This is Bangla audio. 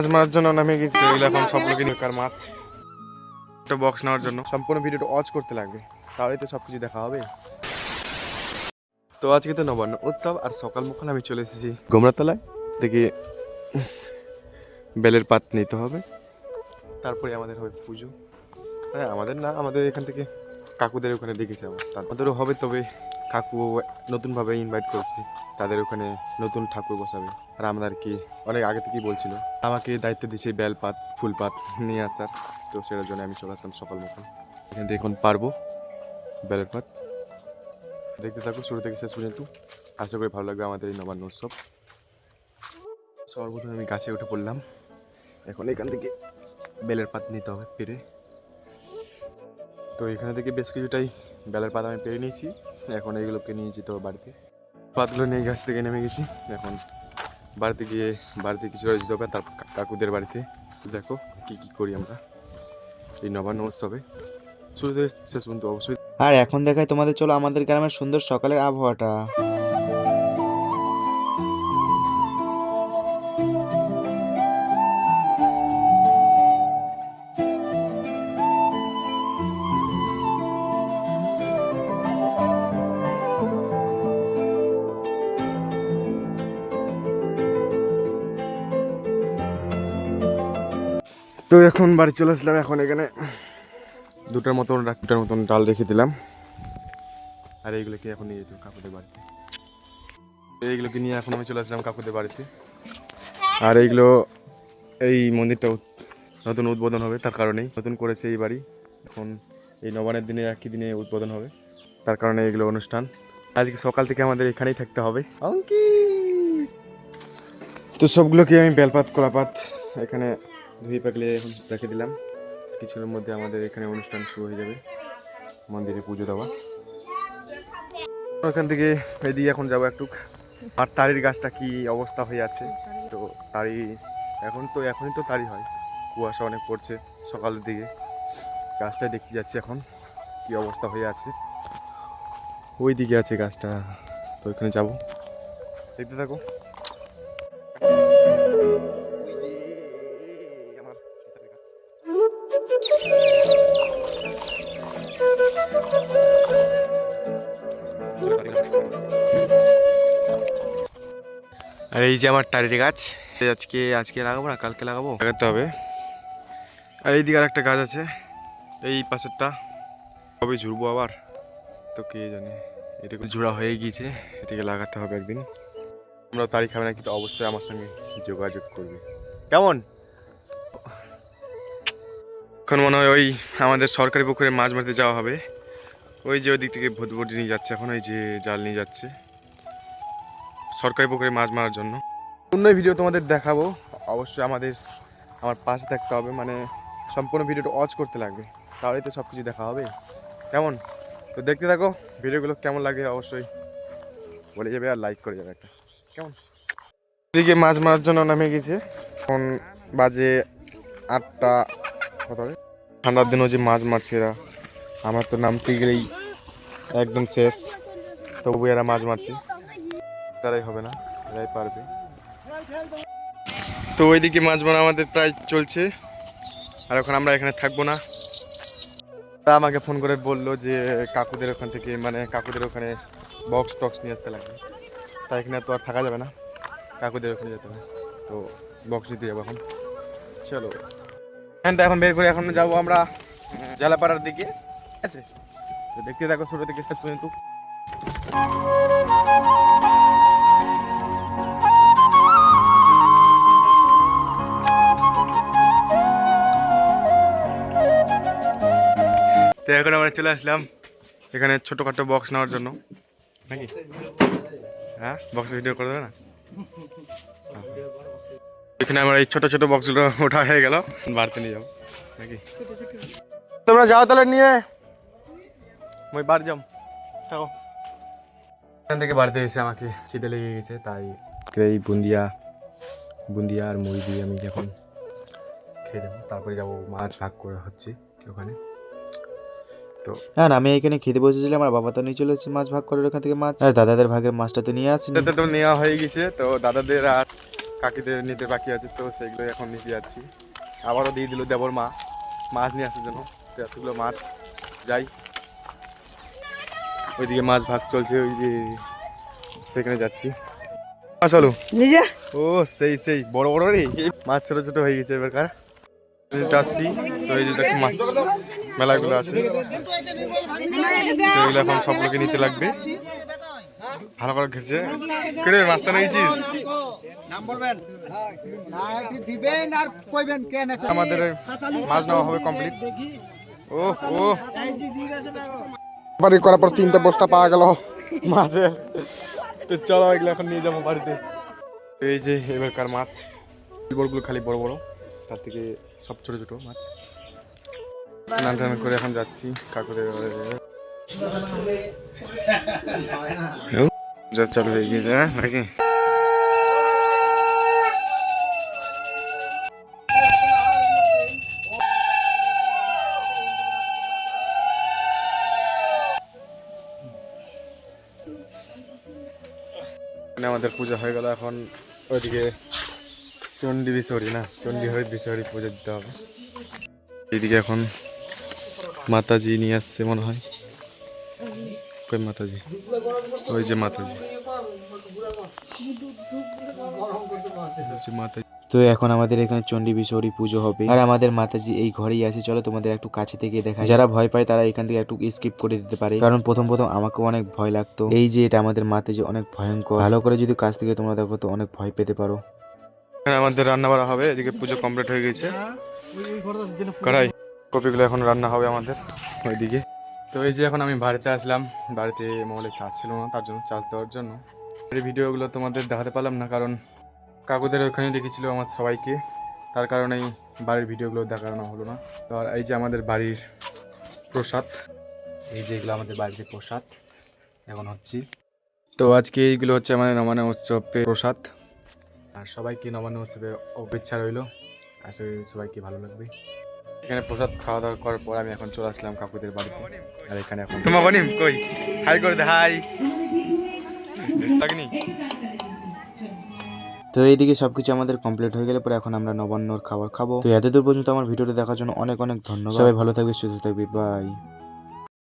মাছ মারার জন্য নামে গেছি এখন সবগুলোকে নিকার মাছ একটা বক্স নেওয়ার জন্য সম্পূর্ণ ভিডিওটা অজ করতে লাগবে, তাহলেই তো সবকিছু দেখা হবে। তো আজকে তো নবান্ন উৎসব আর সকাল মুখাল আমি চলে এসেছি গোমরাতলায় দেখি বেলের পাত নিতে হবে, তারপরে আমাদের হবে পুজো। হ্যাঁ আমাদের না, আমাদের এখান থেকে কাকুদের ওখানে ডেকেছে, তাদেরও হবে। তবে কাকু নতুনভাবে ইনভাইট করেছি, তাদের ওখানে নতুন ঠাকুর বসাবে। আর আমরা আর কি অনেক আগে থেকেই বলছিল, আমাকে দায়িত্ব দিয়েছে বেলপাত ফুলপাত নিয়ে আসার। তো সেটার জন্য আমি চলে আসলাম সকাল মুখাল। এখান থেকে এখন পারবো বেলের পাত। দেখতে থাকো শুরু থেকে শেষ পর্যন্ত, আশা করি ভালো লাগবে আমাদের এই নবান্ন উৎসব। সর্বপ্রথমে আমি গাছে উঠে পড়লাম, এখন এখান থেকে বেলের পাত নিতে হবে পেরে। তো এখানে থেকে বেশ কিছুটাই বেলের পাত আমি পেরে নিয়েছি, এখন এইগুলোকে নিয়ে যেতে হবে বাড়িতে। পাতগুলো নিয়ে গাছ থেকে নেমে গেছি, এখন বাড়িতে গিয়ে বাড়িতে কিছু যেতে হবে, তার কাকুদের বাড়িতে। দেখো কি কি করি আমরা এই নবান্ন উৎসবে, শুরু থেকে শেষ পর্যন্ত অবশ্যই। আর এখন দেখাই তোমাদের, চলো আমাদের গ্রামের সুন্দর সকালের আবহাওয়াটা। তো এখন বাড়ি চলে আসলাম, এখন এখানে দুটার মতন ডাল রেখে দিলাম। আর এইগুলোকে এখন নিয়ে যেতে কাকুদের বাড়িতে, এইগুলোকে নিয়ে এখন আমি চলে আসলাম কাকুদের বাড়িতে। আর এইগুলো এই মন্দিরটা নতুন উদ্বোধন হবে, তার কারণেই নতুন করেছে এই বাড়ি। এখন এই নবান্নের দিনে একই দিনে উদ্বোধন হবে, তার কারণে এগুলো অনুষ্ঠান। আজকে সকাল থেকে আমাদের এখানেই থাকতে হবে। তো সবগুলোকে আমি বেলপাত কলাপাত এখানে ধুয়ে পাকলে এখন রেখে দিলাম। কিছুক্ষণের মধ্যে আমাদের এখানে অনুষ্ঠান শুরু হয়ে যাবে, মন্দিরে পুজো দেওয়া। ওখান থেকে এদিকে এখন যাবো একটু। আর তারির গাছটা কি অবস্থা হয়ে আছে, তো তারি এখনই তো তারি হয়, কুয়াশা অনেক পড়ছে সকালের দিকে। গাছটাই দেখতে যাচ্ছি এখন কি অবস্থা হয়ে আছে, ওই দিকে আছে গাছটা, তো ওইখানে যাবো, দেখতে থাকো। আর এই যে আমার তারির গাছ, আজকে লাগাবো না, কালকে লাগাতে হবে। আর এইদিকে আর একটা গাছ আছে, এই পাশেরটা কবে ঝুড়বো আবার, তো কে জানে। এটা ঝোড়া হয়ে গিয়েছে, এটাকে লাগাতে হবে একদিন। আমরা তারিখ খাবে না, কিন্তু অবশ্যই আমার সঙ্গে যোগাযোগ করবে। কেমন? এখন মনে হয় ওই আমাদের সরকারি পুকুরে মাছ মারতে যাওয়া হবে, ওই যে ওই দিক থেকে ভুতবটি নিয়ে যাচ্ছে, এখন ওই যে জাল নিয়ে যাচ্ছে সরকারি পুকুরে মাছ মারার জন্য। অন্য ভিডিও তোমাদের দেখাবো, অবশ্যই আমার পাশে থাকতে হবে, মানে সম্পূর্ণ ভিডিওটা ওয়াচ করতে লাগবে, তাহলেই তো সব কিছু দেখা হবে। কেমন? তো দেখতে থাকো ভিডিওগুলো, কেমন লাগে অবশ্যই বলে যাবে আর লাইক করে যাবে একটা। কেমন? এদিকে মাছ মারার জন্য নামে গেছে, এখন বাজে 8টা। কত হবে? ঠান্ডার দিনও যে মাছ মারছে এরা, আমার তো নামতে গেলেই একদম শেষ, তবু এরা মাছ মারছে, তারাই হবে না, এরাই পারবে। তো ওইদিকে মাছ মারা আমাদের প্রায় চলছে, আর এখন আমরা এখানে থাকবো না। তা আমাকে ফোন করে বললো যে কাকুদের ওখানে বক্স টক্স নিয়ে আসতে লাগবে, তাই এখানে তো আর থাকা যাবে না, কাকুদের ওখানে যেতে হবে। তো বক্স নিতে যাবো এখন, চলো। এখানটা এখন বের করে এখন যাবো আমরা জেলাপাড়ার দিকে, ঠিক আছে? তো দেখতে থাকো শুরু থেকে শেষ পর্যন্ত। তো এখন আমরা চলে আসলাম এখানে ছোটোখাটো বক্স নেওয়ার জন্য, নাকি? হ্যাঁ, বক্স ভিডিও করে দেবে না? এখানে আমার এই ছোটো ছোটো বক্সগুলো ওঠা হয়ে গেল, বাড়িতে নিয়ে যাবো নাকি? তোমরা যাও তাহলে নিয়ে, মই বাড়ি যাম, থাকো। এখান থেকে বাড়িতে এসে আমাকে খিদে লেগে গেছে, তাই এই বুন্দিয়া আর মুড়ি দিয়ে আমি এখন খেয়ে দেবো, তারপরে যাবো মাছ ভাগ করে হচ্ছে ওখানে। তো হ্যাঁ, আমি এখানে খেতে বসেছিলাম, আমার বাবা তো নিয়ে চলে এসেছে মাছ ভাগ করে ওখান থেকে মাছ, আর দাদাদের ভাগের মাছটা তো নিয়ে আসেনি। তো নেওয়া হয়ে গেছে, তো দাদাদের আর কাকিদের নিতে বাকি আছে, তো সেইগুলো এখন নিতে যাচ্ছি। আবারও দিয়ে দিল দেবর মা মাছ নিয়ে আসার জন্য, তো এতগুলো মাছ যাই। ওইদিকে মাছ ভাগ চলছে, ওই যে সেখানে যাচ্ছি। চলো নিজে ও সেই সেই বড় বড় রে, এই মাছ ছোট ছোট হয়ে গেছে এবারকার। আসছি তো এই যে দেখো মাছ মেলাগুলো আছে, তো এগুলো এখন সবগুলোকে নিতে লাগবে। ভালো করে ঘেছে কেড়ে মাছটা নিয়েছিস। আমাদের মাছ নেওয়া হবে কমপ্লিট। ও ও বাড়ি করার পর 3টা বস্তা পাওয়া গেল মাছের, তো চলো এগুলো এখন নিয়ে যাবো বাড়িতে। এই যে এবারকার মাছ, বড়গুলো খালি বড় বড়, তার থেকে সব ছোট ছোট মাছ। স্নান টান করে এখন যাচ্ছি কাকুদের যা চালু হয়ে গিয়েছে নাকি। আমাদের পূজা হয়ে গেল, এখন ওইদিকে চণ্ডী বিশহরি না চণ্ডী হরি বিশহরি পুজো দিতে হবে। এইদিকে এখন মাতাজি নিয়ে আসছে মনে হয়, কই মাতাজি, ওই যে মাতাজি, মাতাজি। তো এখন আমাদের এখানে চণ্ডী বিশহরি পুজো হবে, আর আমাদের মাতাজি এই ঘরেই আছে। চলো তোমাদের একটু কাছে থেকে দেখাই। যারা ভয় পায় তারা এখান থেকে একটু স্কিপ করে দিতে পারে, কারণ প্রথম প্রথম আমাকেও অনেক ভয় লাগতো। এই যে এটা আমাদের মাতাজি অনেক ভয়ঙ্কর, ভালো করে যদি কাছ থেকে তোমরা দেখো তো অনেক ভয় পেতে পারো। আমাদের রান্না বাড়া হবে, এদিকে পুজো কমপ্লিট হয়ে গেছে। কড়াই কপিগুলো এখন রান্না হবে আমাদের ওইদিকে। তো এই যে এখন আমি বাড়িতে আসলাম, বাড়িতে মোবাইলে চার্জ ছিল না, তার জন্য চার্জ দেওয়ার জন্য এই ভিডিওগুলো তোমাদের দেখাতে পারলাম না, কারণ কাকুদের ওখানে ডেকেছিল আমার সবাইকে, তার কারণেই বাড়ির ভিডিওগুলো দেখানো হলো না। তো আর এই যে আমাদের বাড়ির প্রসাদ, এই যে এগুলো আমাদের বাড়িতে প্রসাদ এখন হচ্ছে। তো আজকে এইগুলো হচ্ছে আমাদের নবান্ন উৎসবের প্রসাদ, আর সবাইকে নবান্ন উৎসবে শুভেচ্ছা রইল, আশা করি সবাইকে ভালো লাগবে। এখানে প্রসাদ খাওয়া দাওয়া করার পর আমি এখন চলে আসলাম কাকুদের বাড়িতে, আর এখানে এখন তোমার বনিম কই হাই করে দে, হাই লাগনি। তো এইদিকে সবকিছু আমাদের কমপ্লিট হয়ে গেলে পরে এখন আমরা নবান্নর খাবার খাবো। তো এতদূর পর্যন্ত আমার ভিডিওটা দেখার জন্য অনেক অনেক ধন্যবাদ। সবাই ভালো থাকবে, সুস্থ থাকবে, বাই।